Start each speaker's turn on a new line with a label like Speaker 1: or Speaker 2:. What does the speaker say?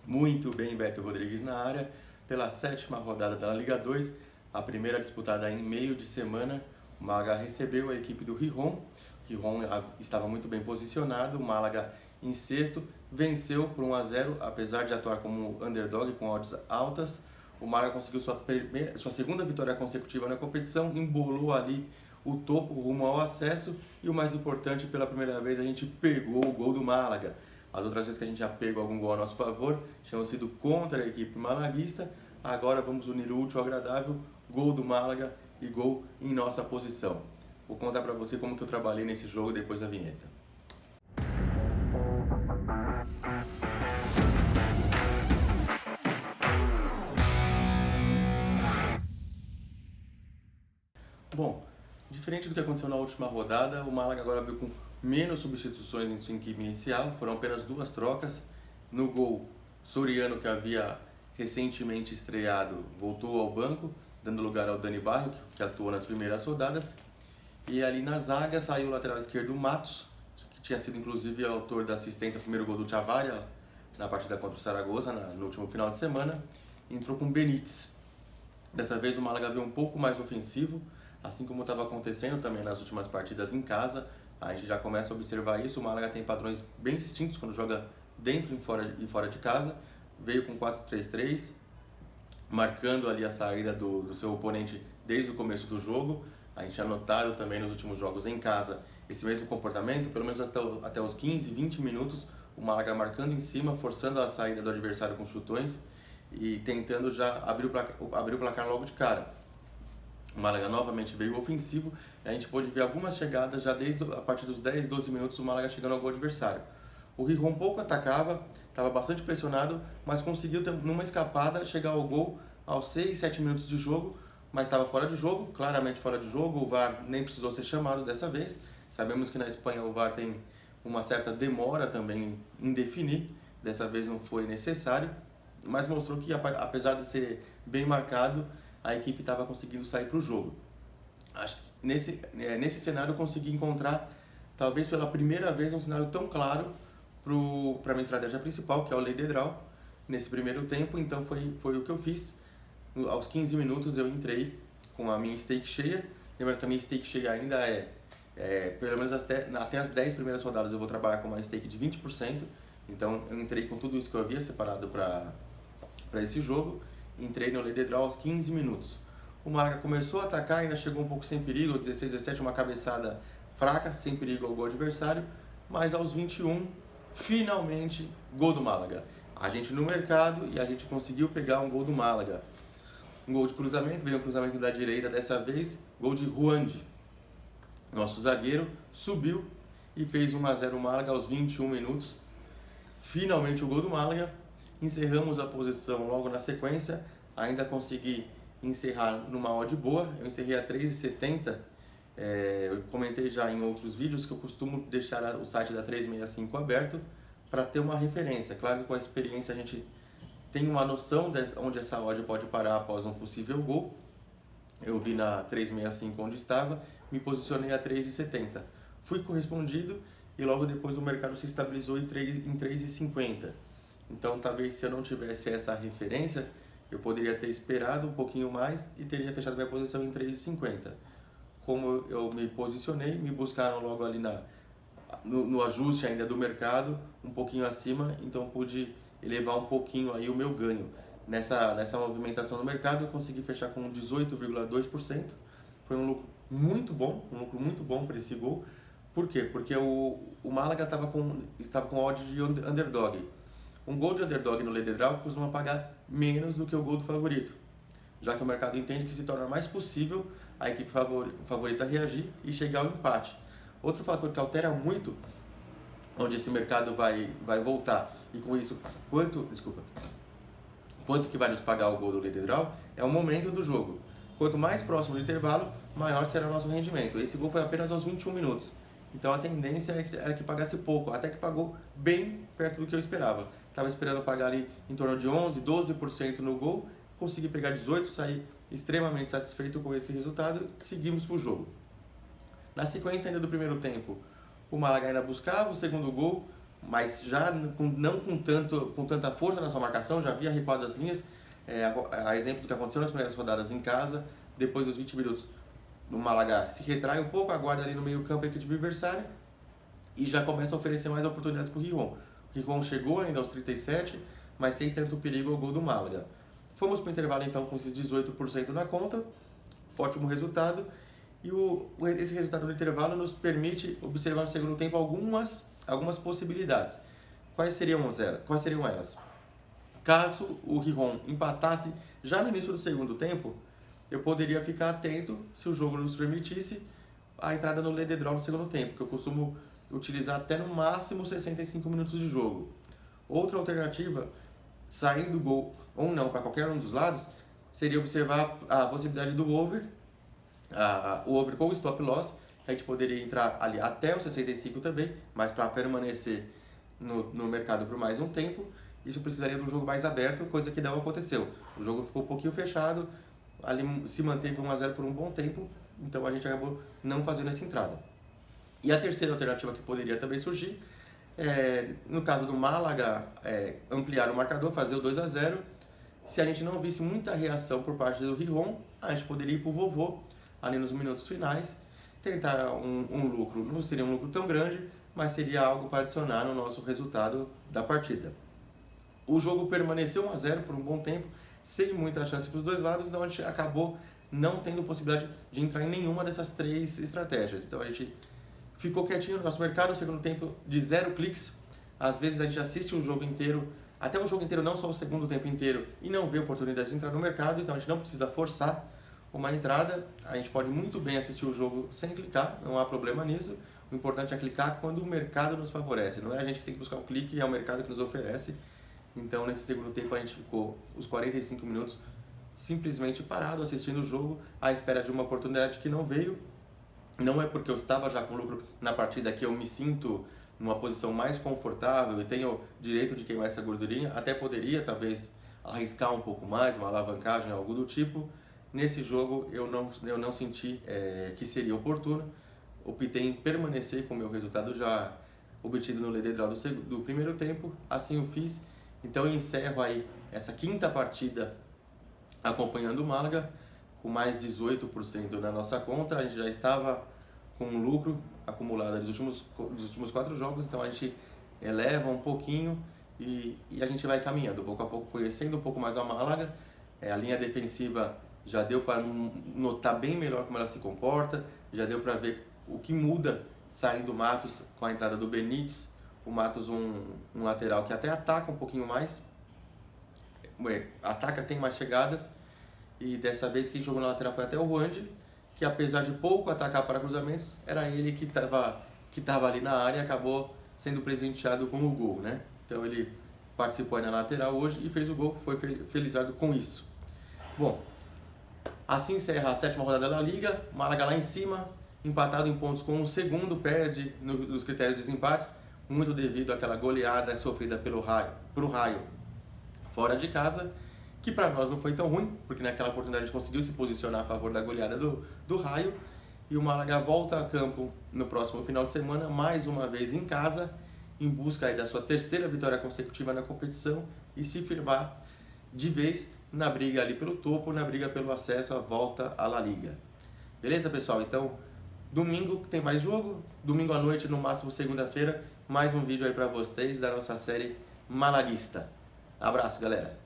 Speaker 1: Muito bem, Beto Rodrigues na área, pela sétima rodada da Liga 2, a primeira disputada em meio de semana. O Málaga recebeu a equipe do Gijón. Gijón estava muito bem posicionado, o Málaga em sexto, venceu por 1-0, apesar de atuar como underdog com odds altas. O Málaga conseguiu sua segunda vitória consecutiva na competição, embolou ali o topo rumo ao acesso e o mais importante, pela primeira vez a gente pegou o gol do Málaga. As outras vezes que a gente já pegou algum gol a nosso favor, tinham sido contra a equipe malaguista. Agora vamos unir o útil ao agradável, gol do Málaga e gol em nossa posição. Vou contar para você como que eu trabalhei nesse jogo depois da vinheta. Bom, diferente do que aconteceu na última rodada, o Málaga agora veio com menos substituições em sua equipe inicial, foram apenas 2 trocas. No gol, Soriano, que havia recentemente estreado, voltou ao banco, dando lugar ao Dani Barrio, que atuou nas primeiras rodadas. E ali na zaga saiu o lateral esquerdo Matos, que tinha sido inclusive autor da assistência ao primeiro gol do Chavarria na partida contra o Zaragoza no último final de semana. Entrou com Benítez. Dessa vez o Málaga veio um pouco mais ofensivo, assim como estava acontecendo também nas últimas partidas em casa. A gente já começa a observar isso. O Málaga tem padrões bem distintos quando joga dentro e fora de casa. Veio com 4-3-3, marcando ali a saída do seu oponente desde o começo do jogo. A gente tinha notado também nos últimos jogos em casa esse mesmo comportamento, pelo menos até os 15, 20 minutos, o Málaga marcando em cima, forçando a saída do adversário com chutões e tentando já abrir o placar logo de cara. O Málaga novamente veio ofensivo e a gente pôde ver algumas chegadas já a partir dos 10, 12 minutos o Málaga chegando ao gol adversário. O Gijón pouco atacava, estava bastante pressionado, mas conseguiu numa escapada chegar ao gol aos 6, 7 minutos de jogo, mas estava fora de jogo, claramente fora de jogo. O VAR nem precisou ser chamado dessa vez. Sabemos que na Espanha o VAR tem uma certa demora também em definir, dessa vez não foi necessário, mas mostrou que apesar de ser bem marcado, a equipe estava conseguindo sair para o jogo. Acho que nesse cenário eu consegui encontrar, talvez pela primeira vez, um cenário tão claro para a minha estratégia principal, que é o lei de draw, nesse primeiro tempo. Então foi o que eu fiz. Aos 15 minutos eu entrei com a minha stake cheia. Lembrando que a minha stake cheia ainda pelo menos até as 10 primeiras rodadas eu vou trabalhar com uma stake de 20%. Então eu entrei com tudo isso que eu havia separado para esse jogo. Entrei no lei de draw aos 15 minutos. O Málaga começou a atacar, ainda chegou um pouco sem perigo, aos 16, 17, uma cabeçada fraca, sem perigo ao gol adversário. Mas aos 21, finalmente, gol do Málaga. A gente no mercado e a gente conseguiu pegar um gol do Málaga. Um gol de cruzamento, veio um cruzamento da direita dessa vez, gol de Juandi. Nosso zagueiro subiu e fez 1-0 o Málaga aos 21 minutos. Finalmente o gol do Málaga. Encerramos a posição logo na sequência. Ainda consegui encerrar numa odd boa. Eu encerrei a 3,70. Eu comentei já em outros vídeos que eu costumo deixar o site da 365 aberto para ter uma referência. Claro que com a experiência a gente tem uma noção de onde essa odd pode parar após um possível gol. Eu vi na 365 onde estava, me posicionei a 3,70. Fui correspondido e logo depois o mercado se estabilizou em 3,50. Então talvez se eu não tivesse essa referência, eu poderia ter esperado um pouquinho mais e teria fechado minha posição em 3,50. Como eu me posicionei, me buscaram logo ali no ajuste ainda do mercado, um pouquinho acima, então pude elevar um pouquinho aí o meu ganho. Nessa movimentação no mercado eu consegui fechar com 18,2%. Foi um lucro muito bom para esse gol. Por quê? Porque o Málaga estava com odd de underdog. Um gol de underdog no lei de draw costuma pagar menos do que o gol do favorito, já que o mercado entende que se torna mais possível a equipe favorita reagir e chegar ao empate. Outro fator que altera muito onde esse mercado vai voltar, e com isso quanto que vai nos pagar o gol do lei de draw, é o momento do jogo. Quanto mais próximo do intervalo, maior será o nosso rendimento. Esse gol foi apenas aos 21 minutos. Então a tendência era que pagasse pouco, até que pagou bem perto do que eu esperava. Estava esperando pagar ali em torno de 11, 12% no gol, consegui pegar 18%, saí extremamente satisfeito com esse resultado e seguimos para o jogo. Na sequência ainda do primeiro tempo, o Málaga ainda buscava o segundo gol, mas já não com tanta força na sua marcação, já havia recuado as linhas, a exemplo do que aconteceu nas primeiras rodadas em casa. Depois dos 20 minutos, o Málaga se retrai um pouco, aguarda ali no meio campo a equipe adversária e já começa a oferecer mais oportunidades para o Gijón. O Gijón chegou ainda aos 37, mas sem tanto perigo ao gol do Málaga. Fomos para o intervalo então com esses 18% na conta, ótimo resultado, e esse resultado no intervalo nos permite observar no segundo tempo algumas possibilidades. Quais seriam elas? Caso o Gijón empatasse já no início do segundo tempo, eu poderia ficar atento, se o jogo nos permitisse, a entrada no lead draw no segundo tempo, que eu costumo utilizar até no máximo 65 minutos de jogo. Outra alternativa, saindo do gol ou não para qualquer um dos lados, seria observar a possibilidade do over, o over com o stop loss. A gente poderia entrar ali até os 65 também, mas para permanecer no mercado por mais um tempo, isso precisaria de um jogo mais aberto, coisa que não aconteceu. O jogo ficou um pouquinho fechado, ali se manteve 1-0 por um bom tempo, então a gente acabou não fazendo essa entrada. E a terceira alternativa que poderia também surgir, no caso do Málaga, ampliar o marcador, fazer o 2-0. Se a gente não visse muita reação por parte do Gijón, a gente poderia ir para o vovô, ali nos minutos finais, tentar um lucro. Não seria um lucro tão grande, mas seria algo para adicionar no nosso resultado da partida. O jogo permaneceu 1-0 por um bom tempo, sem muita chance para os dois lados, então a gente acabou não tendo possibilidade de entrar em nenhuma dessas três estratégias. Então a gente ficou quietinho no nosso mercado, no segundo tempo de 0 cliques. Às vezes a gente assiste o jogo inteiro, até o jogo inteiro, não só o segundo tempo inteiro, e não vê oportunidade de entrar no mercado, então a gente não precisa forçar uma entrada. A gente pode muito bem assistir o jogo sem clicar, não há problema nisso. O importante é clicar quando o mercado nos favorece, não é a gente que tem que buscar o clique, é o mercado que nos oferece. Então, nesse segundo tempo, a gente ficou os 45 minutos simplesmente parado, assistindo o jogo, à espera de uma oportunidade que não veio. Não é porque eu estava já com lucro na partida que eu me sinto numa posição mais confortável e tenho direito de queimar essa gordurinha. Até poderia, talvez, arriscar um pouco mais, uma alavancagem, algo do tipo. Nesse jogo, eu não senti que seria oportuno. Optei em permanecer com o meu resultado já obtido no lead draw do primeiro tempo. Assim o fiz. Então eu encerro aí essa quinta partida acompanhando o Málaga, com mais 18% na nossa conta. A gente já estava com um lucro acumulado dos últimos 4 jogos, então a gente eleva um pouquinho e a gente vai caminhando, pouco a pouco, conhecendo um pouco mais a Málaga. A linha defensiva já deu para notar bem melhor como ela se comporta, já deu para ver o que muda saindo o Matos com a entrada do Benítez. O Matos, um lateral que até ataca um pouquinho mais, tem mais chegadas, e dessa vez quem jogou na lateral foi até o Ruandi, que apesar de pouco atacar para cruzamentos, era ele que estava ali na área e acabou sendo presenteado com o gol, né? Então ele participou aí na lateral hoje e fez o gol, foi felizardo com isso. Bom, assim encerra a 7ª rodada da Liga. Málaga lá em cima, empatado em pontos com o segundo, perde nos critérios de desempates, muito devido àquela goleada sofrida pro Raio fora de casa, que para nós não foi tão ruim, porque naquela oportunidade a gente conseguiu se posicionar a favor da goleada do Raio, e o Málaga volta a campo no próximo final de semana, mais uma vez em casa, em busca aí da sua terceira vitória consecutiva na competição e se firmar de vez na briga ali pelo topo, na briga pelo acesso à volta à La Liga. Beleza, pessoal? Então, domingo tem mais jogo, domingo à noite, no máximo segunda-feira, mais um vídeo aí para vocês da nossa série malaguista. Abraço, galera!